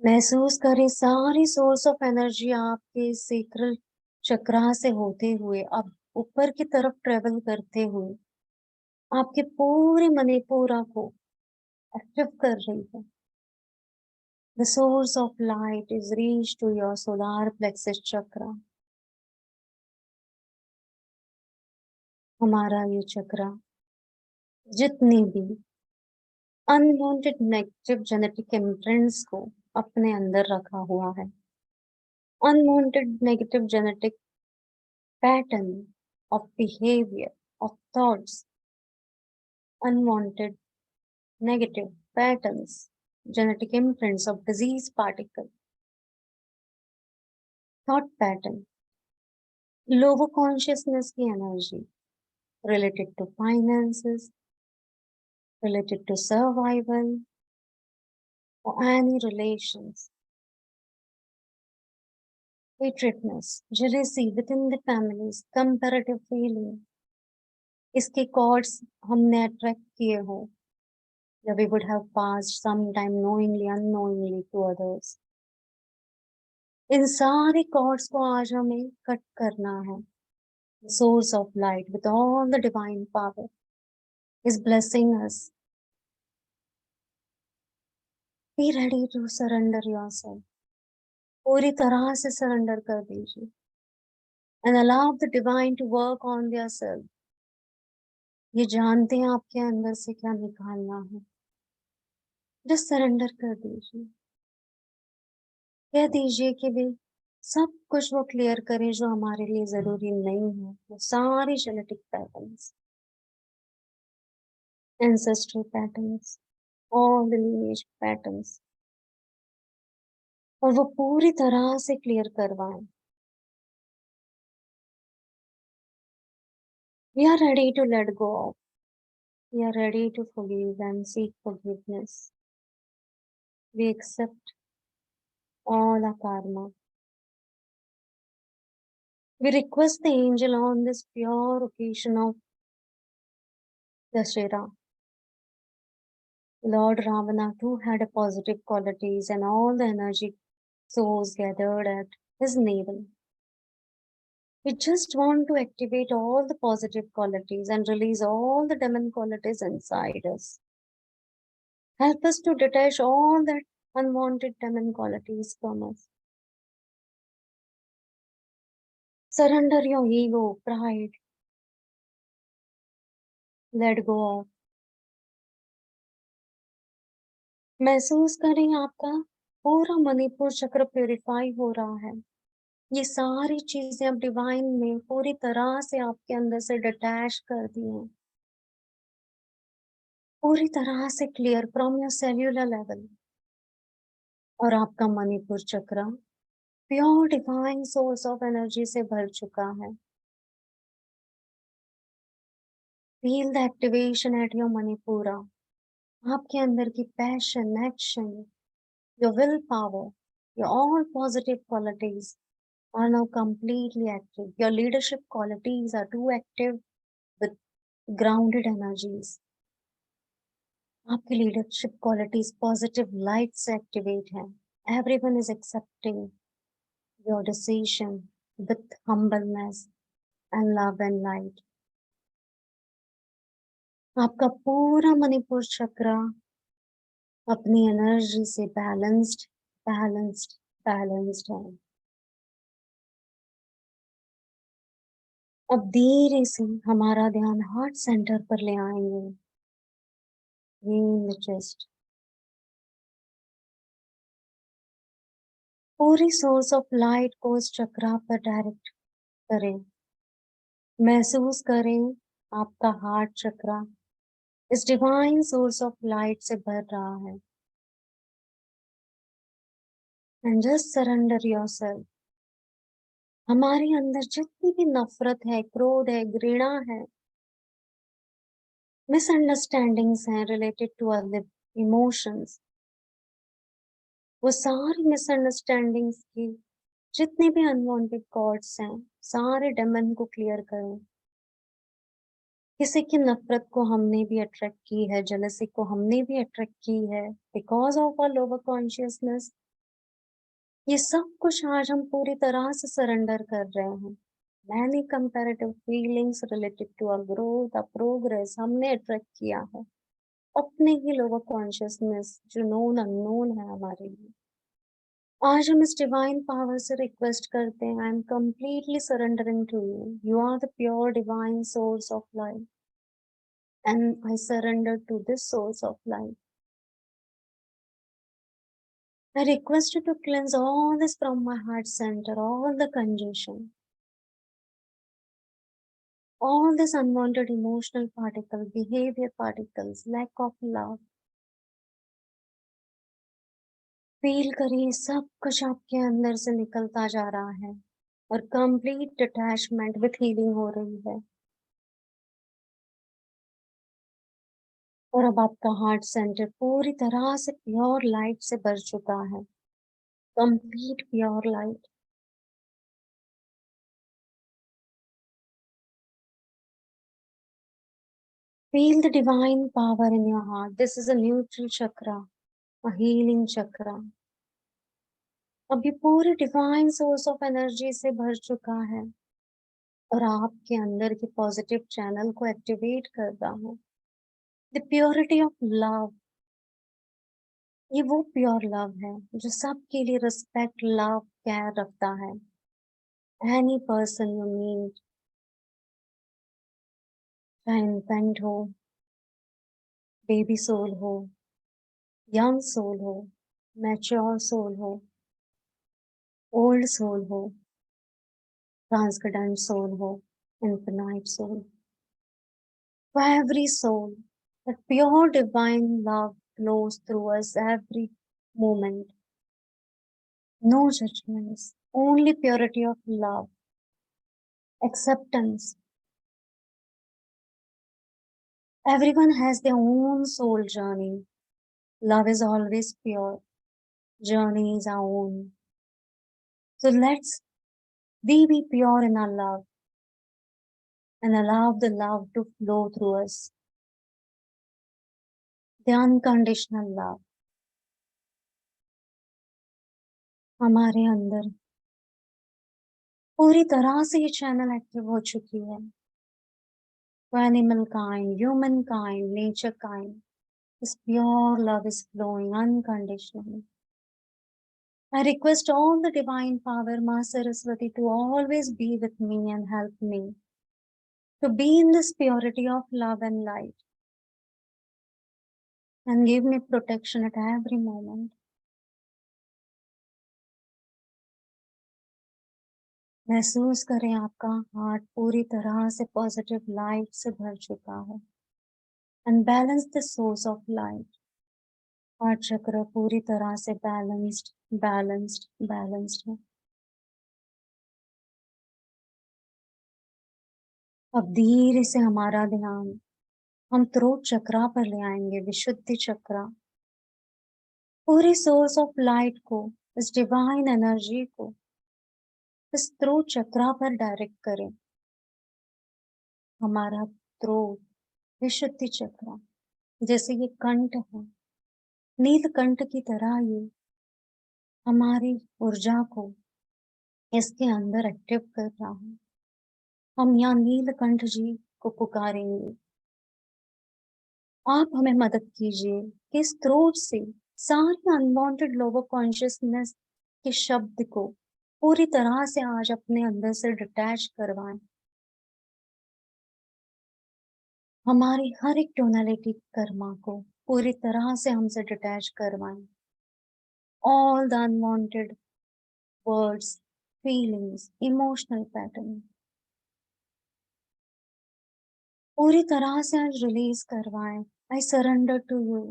महसूस करें सारी सोर्स ऑफ एनर्जी आपके सेक्रल चक्रा से होते हुए अब ऊपर की तरफ ट्रेवल करते हुए आपके पूरे मणिपुरा को एक्टिव कर रही है. The source of light is reached to your solar plexus chakra. हमारा ये चक्रा जितनी भी अनवांटेड नेगेटिव जेनेटिक इम्प्रिंट्स को अपने अंदर रखा हुआ है, unwanted negative genetic pattern of behavior, of thoughts, unwanted negative patterns, genetic imprints of disease particle, thought pattern, lower consciousness की energy related to finances, related to survival, or any relations, hatredness, jealousy within the families, comparative feeling, इसके chords हमने attract किए हो, या we would have passed sometime knowingly, unknowingly to others. इन सारे chords को आज हमें कट करना है. The source of light with all the divine power is blessing us. Be ready to surrender yourself. पूरी तरह से surrender कर दीजिए. And allow the divine to work on yourself. ये जानते हैं आपके अंदर से क्या निकालना है. Just surrender कर दीजिए. कह दीजिए कि भी सब कुछ वो क्लियर करें जो हमारे लिए जरूरी नहीं है. वो सारी genetic patterns, ancestral patterns, all the lineage patterns, और वो पूरी तरह से क्लियर करवाएं. We are ready to let go of. We are ready to forgive and seek forgiveness. We accept all our karma. We request the angel on this pure occasion of Dashera. Lord Ravana too had positive qualities and all the energy souls gathered at his navel. We just want to activate all the positive qualities and release all the demon qualities inside us. Help us to detach all that unwanted demon qualities from us. Surrender your ego, pride. Let go of. महसूस करें आपका पूरा मणिपुर चक्र purify हो रहा है. ये सारी चीजें अब डिवाइन ने पूरी तरह से आपके अंदर से डिटैच कर दी हैं. पूरी तरह से clear from your cellular level. और आपका मणिपुर चक्र pure divine source of energy से भर चुका है. Feel the activation at your Manipura. आपके अंदर की passion, action, your will power, your all positive qualities are now completely active. Your leadership qualities are too active with grounded energies. आपकी leadership qualities positive light से activate हैं. Everyone is accepting your decision with humbleness and love and light. आपका पूरा मणिपुर चक्र अपनी energy से balanced, balanced, balanced है। अब धीरे से हमारा ध्यान हार्ट सेंटर पर ले आएंगे, इन द चेस्ट। पूरी सोर्स ऑफ लाइट को इस चक्रा पर डायरेक्ट करें। महसूस करें आपका हार्ट चक्रा इस डिवाइन सोर्स ऑफ लाइट से भर रहा है। And just surrender yourself. हमारे अंदर जितनी भी नफरत है, क्रोध है, घृणा है, मिसअंडरस्टैंडिंग्स हैं रिलेटेड टू अदर इमोशंस, वो सारी मिसअंडरस्टैंडिंग्स की जितने भी अनवांटेड थॉट्स हैं, सारे डेमन को क्लियर करें। किसी की नफरत को हमने भी अट्रैक्ट की है, जेलसी को हमने भी अट्रैक्ट की है, because of our lower consciousness. ये सब कुछ आज हम पूरी तरह से सरेंडर कर रहे हैं। Many comparative feelings related to our growth, our progress हमने अट्रैक्ट किया है अपने ही लोअर कॉन्शियसनेस, जो नोन अननोन है हमारे लिए। आज हम इस डिवाइन पावर से रिक्वेस्ट करते हैं, I am completely surrendering to you, you are the pure divine source of life and I surrender to this source of life. I request you to cleanse all this from my heart center, all the congestion, all this unwanted emotional particles, behavior particles, lack of love. Feel करिए सब कुछ आपके अंदर से निकलता जा रहा है और कंप्लीट डिटैचमेंट विथ हीलिंग हो रही है। और अब आपका हार्ट सेंटर पूरी तरह से प्योर लाइट से भर चुका है, complete pure light. Feel the divine power in your heart. This is a neutral chakra, a healing chakra. अब ये पूरे डिवाइन सोर्स ऑफ एनर्जी से भर चुका है और आपके अंदर के पॉजिटिव चैनल को एक्टिवेट कर रहा है। द प्योरिटी ऑफ लव, ये वो प्योर लव है जो सबके लिए रिस्पेक्ट, लव, केयर रखता है। एनी पर्सन यू मीट, चाहे इन्फेंट हो, बेबी सोल हो, यंग सोल हो, मैच्योर सोल हो, ओल्ड सोल हो, transcendent soul हो, infinite soul. For every soul, that pure divine love flows through us every moment. No judgments, only purity of love, acceptance. Everyone has their own soul journey. Love is always pure. Journey is our own. So let's we be pure in our love and allow the love to flow through us. The unconditional love. हमारे अंदर पूरी तरह से ये channel active हो चुकी है। For animal kind, human kind, nature kind, this pure love is flowing unconditionally. I request all the divine power, Ma Saraswati, to always be with me and help me to be in this purity of love and light and give me protection at every moment. महसूस करें आपका heart पूरी तरह से positive light से भर चुका है and balance the source of light. Heart चक्र पूरी तरह से बैलेंस्ड बैलेंस्ड बैलेंस्ड है। अब धीरे से हमारा ध्यान हम थ्रोट चक्रा पर ले आएंगे, विशुद्धि चक्रा। पूरी सोर्स ऑफ लाइट को, इस डिवाइन एनर्जी को इस थ्रोट चक्रा पर डायरेक्ट करें। हमारा थ्रोट विशुद्धि चक्रा जैसे ये कंठ है, नीलकंठ की तरह ये हमारी ऊर्जा को इसके अंदर एक्टिव कर रहा है। हम यहाँ नीलकंठ जी को पुकारेंगे, आप हमें मदद कीजिए कि इस थ्रोट से सारी अनवांटेड लोअर कॉन्शियसनेस के शब्द को पूरी तरह से आज अपने अंदर से डिटैच करवाएं। हमारी हर एक टोनैलिटी कर्मा को पूरी तरह से हमसे डिटैच करवाएं। All the unwanted words, feelings, emotional pattern पूरी तरह से आज रिलीज करवाएं। I surrender to you,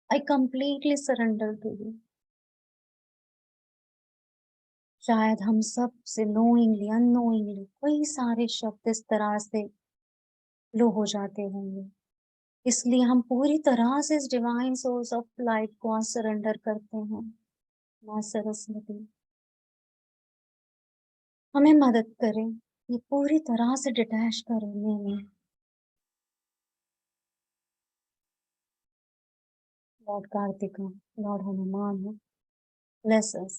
I completely surrender to you. शायद हम सब से नोइंगली अननोइंगली कई सारे शब्द इस तरह से लो हो जाते होंगे, इसलिए हम पूरी तरह से इस डिवाइन सोर्स ऑफ लाइट को आज सरेंडर करते हैं। माँ सरस्वती हमें मदद करें ये पूरी तरह से डिटैच करने में। Lord Kartika, lord Hanuman, bless us,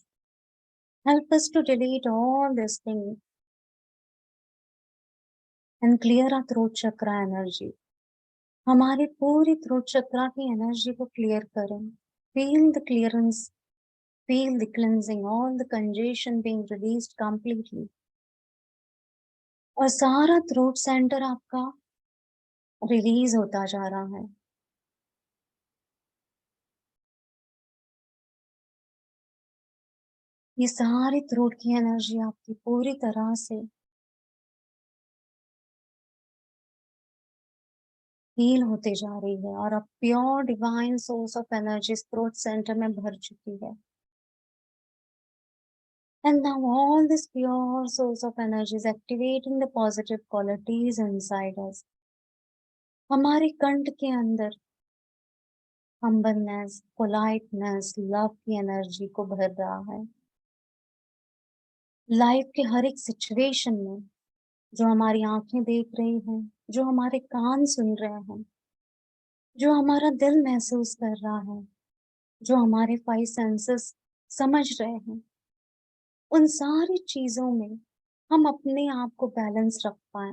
help us to delete all this thing and clear our throat chakra energy। हमारी पूरी थ्रोट चक्रा की एनर्जी को क्लियर करें। Feel the clearance, feel the cleansing, all the congestion being released completely. और सारा throat centre आपका release होता जा रहा है। ये सारी थ्रोट की एनर्जी आपकी पूरी तरह से हील होते जा रही है और अब pure divine source of energy throat centre में भर चुकी है। And now all this pure source of energy is activating the positive qualities inside us। हमारे कंठ के अंदर हम्बलनेस, पोलाइटनेस, लव की एनर्जी को भर रहा है। लाइफ के हर एक सिचुएशन में जो हमारी आंखें देख रही हैं, जो हमारे कान सुन रहे हैं, जो हमारा दिल महसूस कर रहा है, जो हमारे 5 सेंसेस समझ रहे हैं, उन सारी चीजों में हम अपने आप को बैलेंस रख पाए।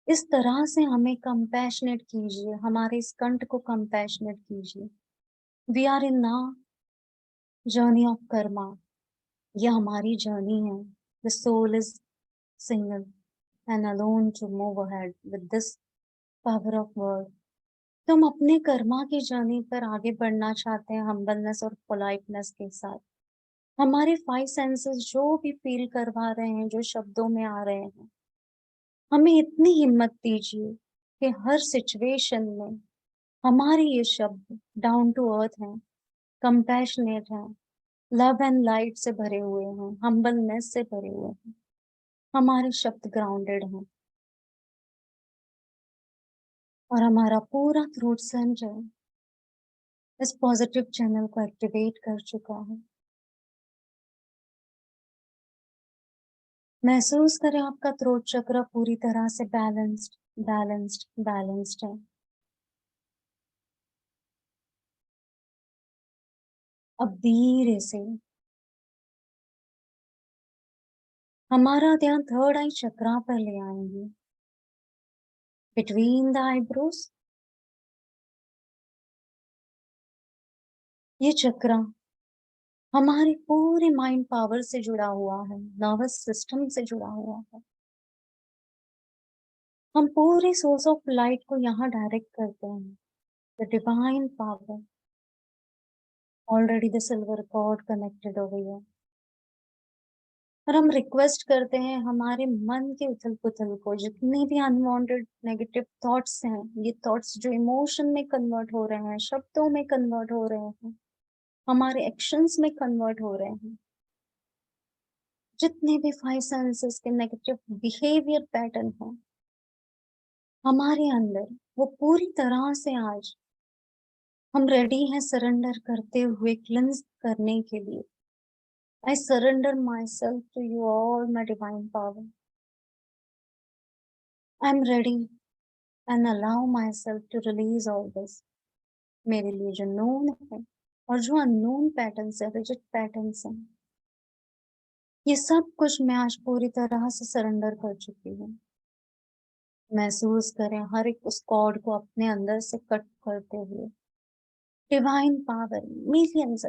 इस तरह से हमें कंपैशनेट कीजिए, हमारे इस कंठ को कंपैशनेट कीजिए। वी आर इन ना जर्नी ऑफ कर्मा, यह हमारी जर्नी है। The soul is single and alone to move ahead with this power of word. तो हम अपने कर्मा की जर्नी पर आगे बढ़ना चाहते हैं हम्बलनेस और पोलाइटनेस के साथ। हमारे 5 सेंसेस जो भी फील करवा रहे हैं, जो शब्दों में आ रहे हैं, हमें इतनी हिम्मत दीजिए कि हर सिचुएशन में हमारे ये शब्द डाउन टू अर्थ हैं, कंपैशनेट हैं, लव एंड लाइट से भरे हुए हैं, हम्बलनेस से भरे हुए हैं। हमारे शब्द ग्राउंडेड हैं और हमारा पूरा थ्रोट सेंटर इस पॉजिटिव चैनल को एक्टिवेट कर चुका है। महसूस करें आपका थ्रोट चक्र पूरी तरह से बैलेंस्ड बैलेंस्ड बैलेंस्ड है। अब धीरे से हमारा ध्यान थर्ड आई चक्रा पर ले आएंगे, बिटवीन द आईब्रोज। ये चक्रा हमारे पूरे माइंड पावर से जुड़ा हुआ है, नर्वस सिस्टम से जुड़ा हुआ है। हम पूरे सोर्स ऑफ लाइट को यहाँ डायरेक्ट करते हैं। The divine power, already the silver cord connected हो गई है। और हम रिक्वेस्ट करते हैं हमारे मन के उथल पुथल को, जितने भी अनवांटेड नेगेटिव थॉट्स हैं, ये थॉट्स जो इमोशन में कन्वर्ट हो रहे हैं, शब्दों में कन्वर्ट हो रहे हैं, हमारे एक्शंस में कन्वर्ट हो रहे हैं, जितने भी 5 सेंसेस के नेगेटिव बिहेवियर पैटर्न हैं हमारे अंदर, वो पूरी तरह से आज हम रेडी हैं सरेंडर करते हुए, क्लेंस करने के लिए। I surrender myself to you all my divine power. I am ready and allow myself to release all this. मेरे लिए जो नोन है और जो अननोन पैटर्न्स है, रिजिड पैटर्न्स हैं, ये सब कुछ मैं आज पूरी तरह से सरेंडर कर चुकी हूँ। महसूस करें हर एक उस कॉर्ड को अपने अंदर से कट करते हुए। Divine power millions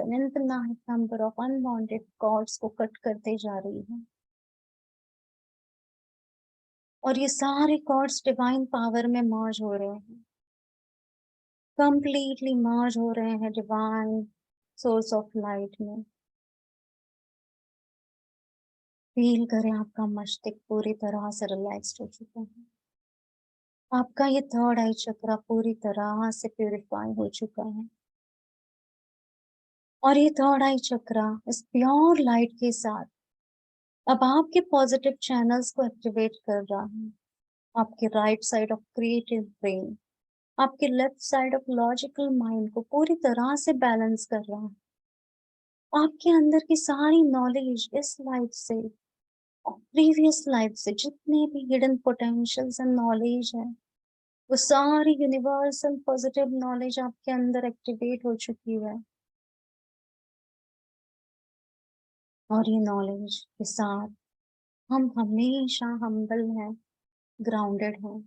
and infinite number of unwanted cords को कट करते जा रही है, और ये सारे कॉर्ड्स डिवाइन पावर में मर्ज हो रहे हैं, कंप्लीटली मर्ज हो रहे हैं डिवाइन सोर्स ऑफ लाइट में। फील करें आपका मस्तिष्क पूरी तरह से रिलैक्स्ड हो चुका है, आपका ये थर्ड आई चक्रा पूरी तरह से प्यूरिफाई हो चुका है, और ये थर्ड आई चक्रा इस प्योर लाइट के साथ अब आपके पॉजिटिव चैनल्स को एक्टिवेट कर रहा है। आपके right side of creative brain, आपके left side of logical mind को पूरी तरह से बैलेंस कर रहा है। आपके अंदर की सारी नॉलेज इस लाइफ से और प्रीवियस लाइफ से जितने भी हिडन पोटेंशियल्स एंड नॉलेज है, वो सारी यूनिवर्सल पॉजिटिव नॉलेज आपके अंदर एक्टिवेट हो चुकी है, और ये नॉलेज के साथ हम हमेशा हम्बल हैं, ग्राउंडेड हैं।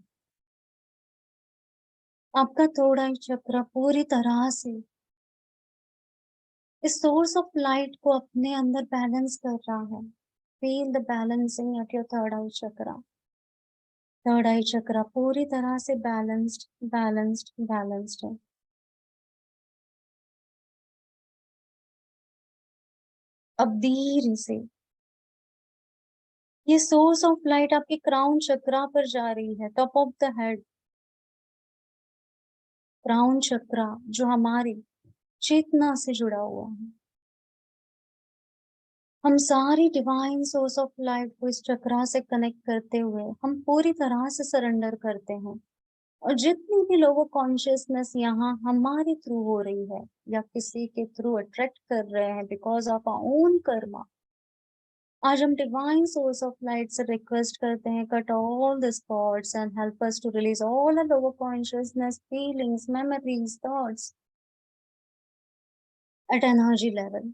आपका थोड़ा ही चक्र पूरी तरह से इस सोर्स ऑफ लाइट को अपने अंदर बैलेंस कर रहा है। Feel the balancing at your third eye chakra. Third eye chakra पूरी तरह से बैलेंस्ड है। अब धीरे से ये सोर्स ऑफ लाइट आपके क्राउन चक्रा पर जा रही है, top of the head. Crown chakra जो हमारी चेतना से जुड़ा हुआ है। हम सारी डिवाइन सोर्स ऑफ लाइट को इस चक्रा से कनेक्ट करते हुए हम पूरी तरह से सरेंडर करते हैं, और जितनी भी लोगों कॉन्शियसनेस यहाँ हमारे थ्रू हो रही है या किसी के थ्रू अट्रैक्ट कर रहे हैं because of our own karma, आज हम डिवाइन सोर्स ऑफ लाइट से रिक्वेस्ट करते हैं, cut all the spots and help us to release all our lower consciousness feelings memories thoughts at energy level.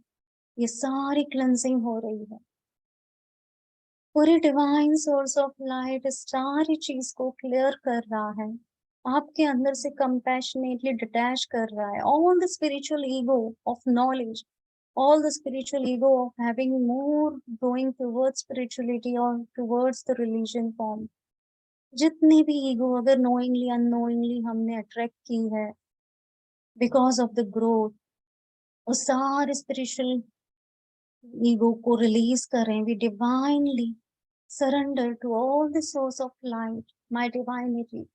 ये सारी क्लेंजिंग हो रही है, पूरी डिवाइन सोर्स ऑफ लाइट इस सारी चीज को क्लियर कर रहा है, आपके अंदर से कंपैशनेटली डिटैच कर रहा है all the spiritual ego of knowledge, all the spiritual ego of having more going towards spirituality or towards the religion form। जितनी भी ईगो अगर knowingly unknowingly हमने अट्रैक्ट की है बिकॉज ऑफ द ग्रोथ, उस सारे स्पिरिचुअल ईगो को release करें। We divinely surrender to all the source of light। My divinity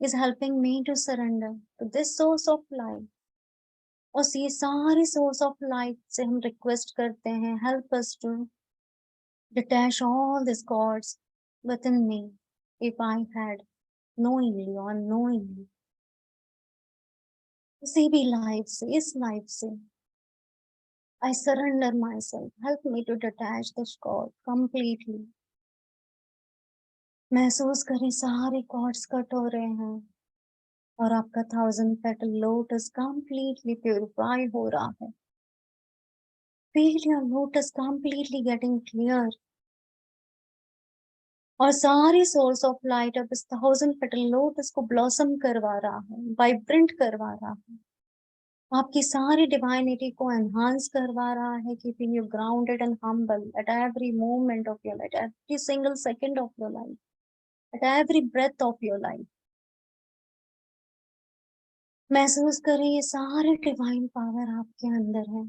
is helping me to surrender to this source of light। और ये सारे सोर्स ऑफ लाइट से हम request करते हैं, help us to detach all these cords within me if I had knowingly or unknowingly किसी भी life से, इस लाइफ से I surrender myself, help me to detach this cord completely। महसूस करें सारे कॉर्ड्स कट हो रहे हैं, और आपका 1000 petal लोटस completely प्यूरिफाई हो रहा है। Feel your lotus completely getting clear, और सारी सोर्स ऑफ लाइट अब इस 1000 petal लोटस को ब्लॉसम करवा रहा है, वाइब्रेंट करवा रहा है, आपकी सारी डिवाइनिटी को एनहांस करवा रहा है, keeping you grounded and humble at every moment of your life, every single second of your life, at every breath of your life. महसूस करें ये सारे डिवाइन पावर आपके अंदर है,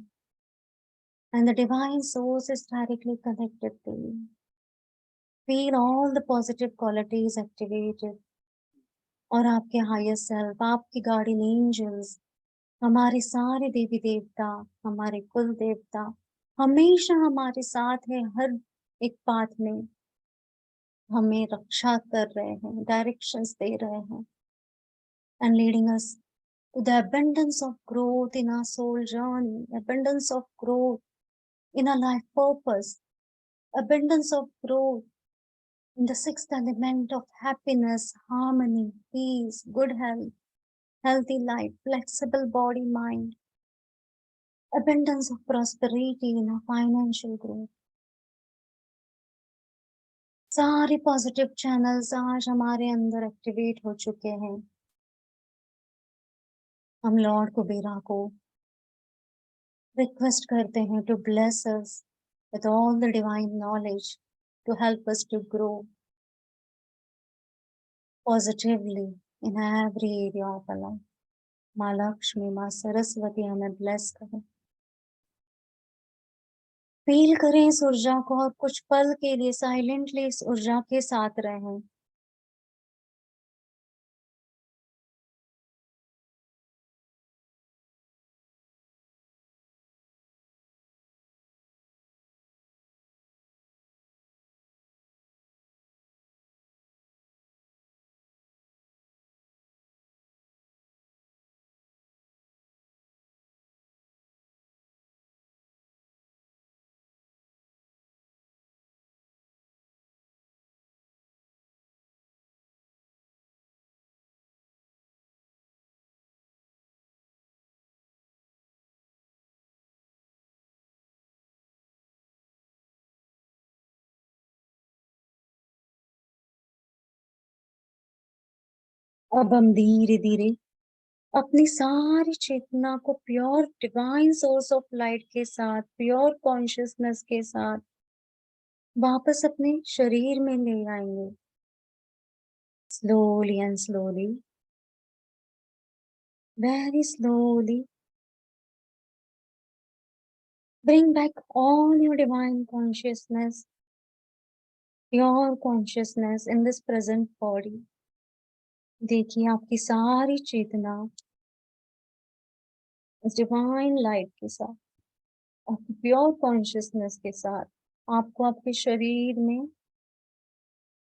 and the divine source is directly connected to you. Feel all the positive qualities activated, और आपके higher self, आपकी गार्डियन एंजल्स, हमारे सारे देवी देवता, हमारे कुल देवता हमेशा हमारे साथ है, हर एक पाथ में हमें रक्षा कर रहे हैं, डायरेक्शंस दे रहे हैं, and leading us to the abundance of growth in our soul journey, abundance of growth in our life purpose, abundance of growth in the sixth element of happiness, harmony, peace, good health, healthy life, flexible body mind, abundance of prosperity in our financial growth। सारे positive channels आज हमारे अंदर activate हो चुके हैं, हम Lord कुबेरा को request करते हैं to bless us with all the divine knowledge to help us to grow positively in every area of our life. माँ लक्ष्मी, माँ सरस्वती हमें ब्लेस करें। फील करें इस ऊर्जा को और कुछ पल के लिए साइलेंटली इस ऊर्जा के साथ रहें। अब हम धीरे धीरे अपनी सारी चेतना को pure divine source of light के साथ, प्योर कॉन्शियसनेस के साथ वापस अपने शरीर में ले आएंगे। Slowly and slowly, very slowly, bring back all your divine consciousness, your consciousness in this present body. देखिए आपकी सारी चेतना इस डिवाइन लाइट के साथ, आपकी प्योर कॉन्शियसनेस के साथ आपको आपके शरीर में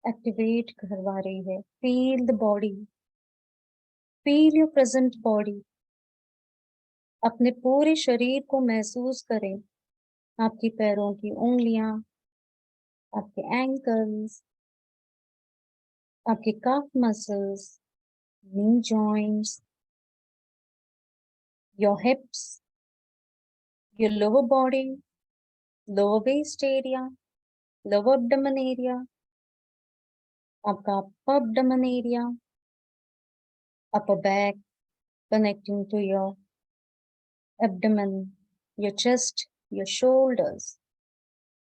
एक्टिवेट करवा रही है। Feel the body, feel your present body. अपने पूरे शरीर को महसूस करें, आपकी पैरों की उंगलियां, आपके एंकल्स, आपके cuff muscles, knee joints, your hips, your lower body, lower waist area, lower abdomen area, आपका upper abdomen area, upper back connecting to your abdomen, your chest, your shoulders,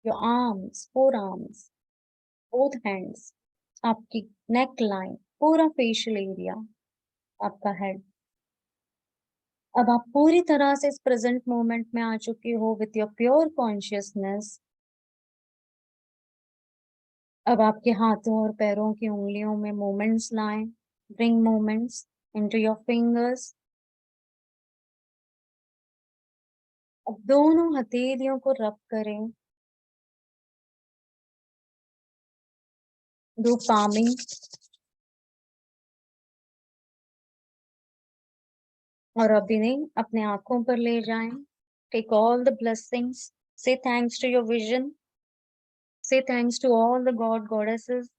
your arms, forearms, both hands, आपकी neck line, पूरा facial area, आपका head। अब आप पूरी तरह से इस प्रेजेंट मोमेंट में आ चुके हो विथ योर प्योर कॉन्शियसनेस। अब आपके हाथों और पैरों की उंगलियों में मूवमेंट्स लाएं। Bring movements into your fingers. अब दोनों हथेलियों को रब करें। Do palming. और अब इन्हें अपने आंखों पर ले जाएं। Take all the blessings. Say thanks to your vision. Say thanks to all the god goddesses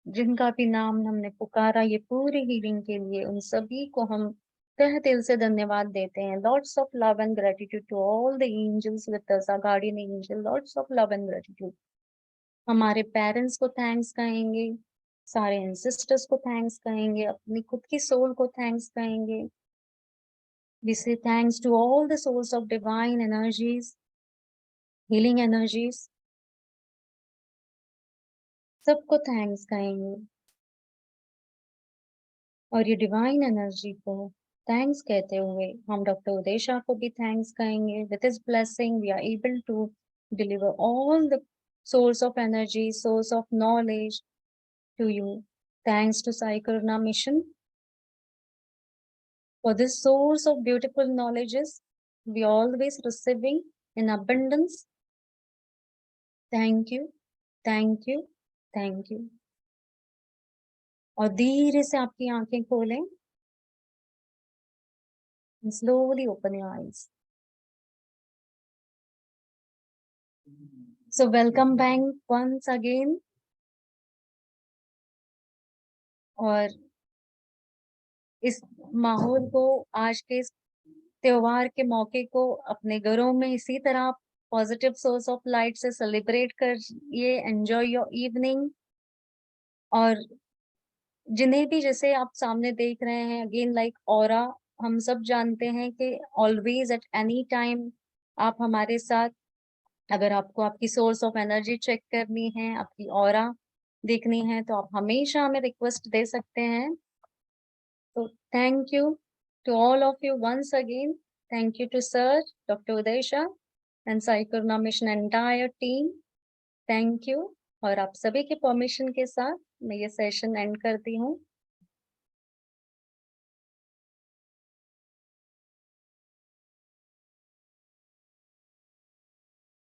जिनका भी नाम हमने पुकारा ये पूरी हीलिंग के लिए, उन सभी को हम तहे दिल से धन्यवाद देते हैं। Lords of love and gratitude to all the angels with us, our guardian angel. Lords of love and gratitude. हमारे पेरेंट्स को थैंक्स कहेंगे, सारे एंसेस्टर्स को थैंक्स कहेंगे, अपनी खुद की सोल को थैंक्स कहेंगे। We say thanks to all the souls of divine energies, healing energies, सबको थैंक्स कहेंगे। और ये डिवाइन एनर्जी को थैंक्स कहते हुए हम डॉक्टर उदय शाह को भी थैंक्स कहेंगे। With his blessing we are able to deliver all the source of energy, source of knowledge to you. Thanks to Sai Karuna Mission for this source of beautiful knowledges we always receiving in abundance. Thank you, thank you, thank you. और धीरे से आपकी आंखें खोलें। And slowly open your eyes. So welcome back once again. और इस माहौल को, आज के इस त्योहार के मौके को अपने घरों में इसी तरह पॉजिटिव सोर्स ऑफ लाइट से सेलिब्रेट करिए। Enjoy your evening. और जिन्हें भी, जैसे आप सामने देख रहे हैं, अगेन लाइक ऑरा, हम सब जानते हैं कि ऑलवेज एट एनी टाइम आप हमारे साथ, अगर आपको आपकी सोर्स ऑफ एनर्जी चेक करनी है, आपकी ऑरा देखनी है, तो आप हमेशा हमें रिक्वेस्ट दे सकते हैं। तो thank you to all of you once again. Thank you to sir doctor Uday Shah and Sai Karuna mission entire team. Thank you. और आप सभी के परमिशन के साथ मैं ये सेशन एंड करती हूँ।